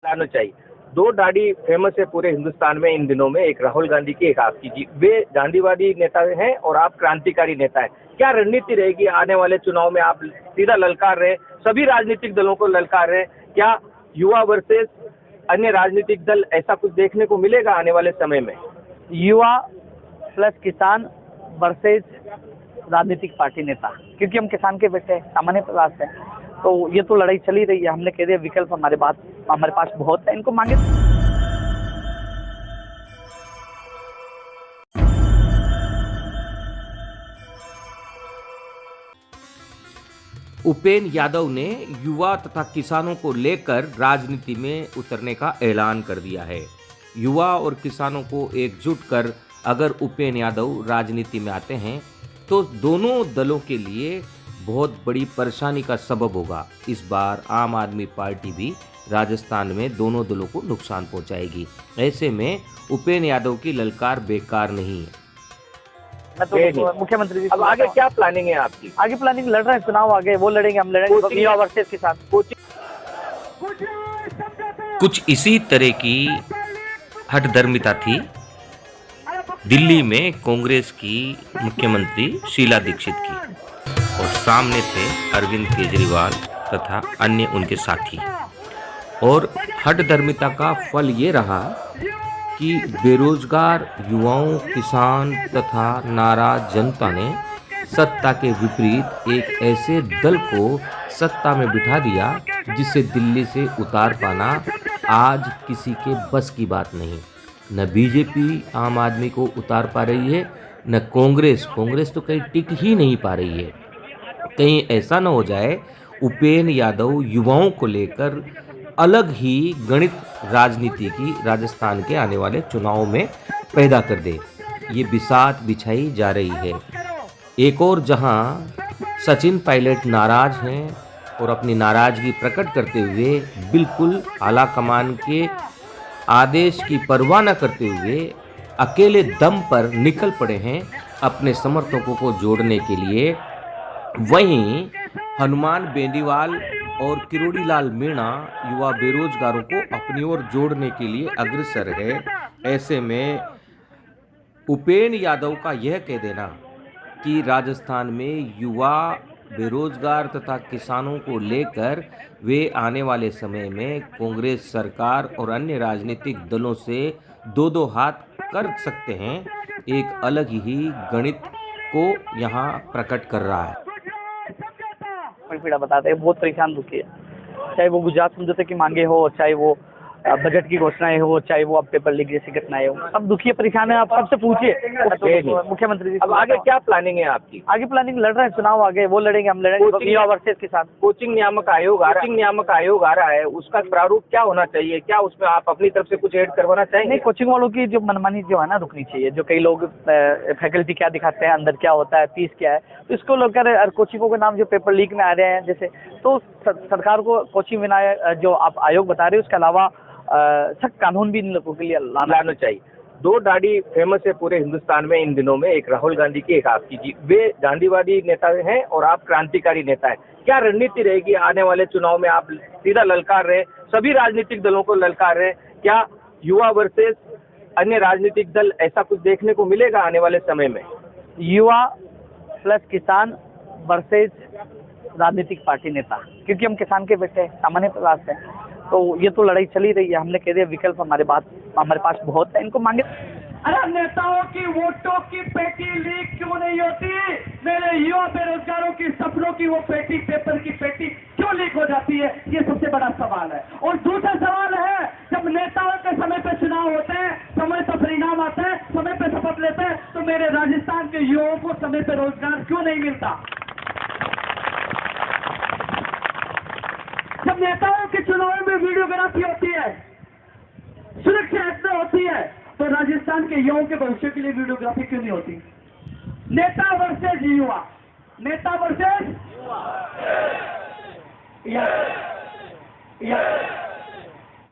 लाना चाहिए। दो दाढ़ी फेमस है पूरे हिंदुस्तान में इन दिनों में, एक राहुल गांधी की, एक आपकी जी। वे गांधीवादी नेता हैं और आप क्रांतिकारी नेता हैं। क्या रणनीति रहेगी आने वाले चुनाव में? आप सीधा ललकार रहे, सभी राजनीतिक दलों को ललकार रहे। क्या युवा वर्सेस अन्य राजनीतिक दल, ऐसा कुछ देखने को मिलेगा आने वाले समय में? युवा प्लस किसान वर्सेस राजनीतिक पार्टी नेता, क्योंकि हम किसान के बेटे सामान्य प्रयास है, तो ये तो लड़ाई चली रही है। हमने कह दिया विकल्प हमारे पास बहुत है, इनको मांगे। उपेंद्र यादव ने युवा तथा किसानों को लेकर राजनीति में उतरने का ऐलान कर दिया है। युवा और किसानों को एकजुट कर अगर उपेंद्र यादव राजनीति में आते हैं तो दोनों दलों के लिए बहुत बड़ी परेशानी का सबब होगा। इस बार आम आदमी पार्टी भी राजस्थान में दोनों दलों को नुकसान पहुंचाएगी। ऐसे में उपेंद्र यादव की ललकार बेकार नहीं है। मैं तो मुख्यमंत्री जी, अब आगे क्या प्लानिंग है आपकी? आगे प्लानिंग लड़ रहे हैं, चुनाव आगे वो लड़ेंगे, हम लड़ेंगे युवा वर्सेस किसान। कुछ इसी तरह की हठधर्मिता थी दिल्ली में कांग्रेस की मुख्यमंत्री शीला दीक्षित की, और सामने थे अरविंद केजरीवाल तथा अन्य उनके साथी। और हठधर्मिता का फल ये रहा कि बेरोजगार युवाओं, किसान तथा नाराज जनता ने सत्ता के विपरीत एक ऐसे दल को सत्ता में बिठा दिया जिसे दिल्ली से उतार पाना आज किसी के बस की बात नहीं। न बीजेपी आम आदमी को उतार पा रही है, न कांग्रेस तो कहीं टिक ही नहीं पा रही है। कहीं ऐसा न हो जाए उपेंद्र यादव युवाओं को लेकर अलग ही गणित राजनीति की राजस्थान के आने वाले चुनाव में पैदा कर दे। ये बिसात बिछाई जा रही है। एक और जहां सचिन पायलट नाराज हैं और अपनी नाराजगी प्रकट करते हुए बिल्कुल आला कमान के आदेश की परवाह न करते हुए अकेले दम पर निकल पड़े हैं अपने समर्थकों को जोड़ने के लिए, वहीं हनुमान बेनीवाल और किरोड़ी लाल मीणा युवा बेरोजगारों को अपनी ओर जोड़ने के लिए अग्रसर है। ऐसे में उपेंद्र यादव का यह कह देना कि राजस्थान में युवा, बेरोजगार तथा किसानों को लेकर वे आने वाले समय में कांग्रेस सरकार और अन्य राजनीतिक दलों से दो हाथ कर सकते हैं, एक अलग ही गणित को यहाँ प्रकट कर रहा है। पीड़ा बताते हैं, बहुत परेशान दुखी है, चाहे वो गुजरात समझौते की मांगे हो, चाहे वो बजट की घोषणाएं हो, चाहे वो अब पेपर लीक जैसी घटनाएं हो, सब दुखी है, परेशान है। आप सबसे पूछिए तो मुख्यमंत्री जी, अब आगे क्या प्लानिंग है आपकी? आगे प्लानिंग लड़ रहे हैं, चुनाव आगे वो लड़ेंगे, हम लड़ेंगे युवा वर्सेस किसान। कोचिंग नियामक आयोग आ रहा है, उसका प्रारूप क्या होना चाहिए? क्या उसमें आप अपनी तरफ से कुछ ऐड करवाना चाहेंगे? नहीं, कोचिंग वालों की जो मनमानी जो है ना रुकनी चाहिए। जो कई लोग फैकल्टी क्या दिखाते हैं, अंदर क्या होता है, फीस क्या है, तो इसको लेकर कोचिंगों के नाम जो पेपर लीक में आ रहे हैं जैसे, तो सरकार को कोचिंग विनायक जो आप आयोग बता रहे हैं उसके अलावा सख्त कानून भी इन लोगों के लिए लाना चाहिए। दो दाढ़ी फेमस है पूरे हिंदुस्तान में इन दिनों में, एक राहुल गांधी की, एक आपकी जी। वे गांधीवादी नेता हैं और आप क्रांतिकारी नेता हैं। क्या रणनीति रहेगी आने वाले चुनाव में? आप सीधा ललकार रहे, सभी राजनीतिक दलों को ललकार रहे। क्या युवा वर्सेस अन्य राजनीतिक दल, ऐसा कुछ देखने को मिलेगा आने वाले समय में? युवा प्लस किसान वर्सेस राजनीतिक पार्टी नेता, क्योंकि हम किसान के बेटे सामान्य प्रयास है, तो ये तो लड़ाई चली रही है। हमने कह दिया विकल्प हमारे पास बहुत है, इनको मांगे। अरे नेताओं की वोटों की पेटी लीक क्यों नहीं होती? मेरे युवा बेरोजगारों की सपनों की वो पेटी, पेपर की पेटी क्यों लीक हो जाती है? ये सबसे बड़ा सवाल है। और दूसरा सवाल है, जब नेताओं के समय पे चुनाव होते हैं, समय पर परिणाम आते हैं, समय पे शपथ लेते हैं, तो मेरे राजस्थान के युवाओं को समय पे रोजगार क्यों नहीं मिलता? जब नेताओं के चुनाव में वीडियोग्राफी होती है, सुरक्षा ऐसे होती है, तो राजस्थान के युवाओं के भविष्य के लिए वीडियोग्राफी क्यों नहीं होती? नेता वर्सेस युवा, नेता वर्सेस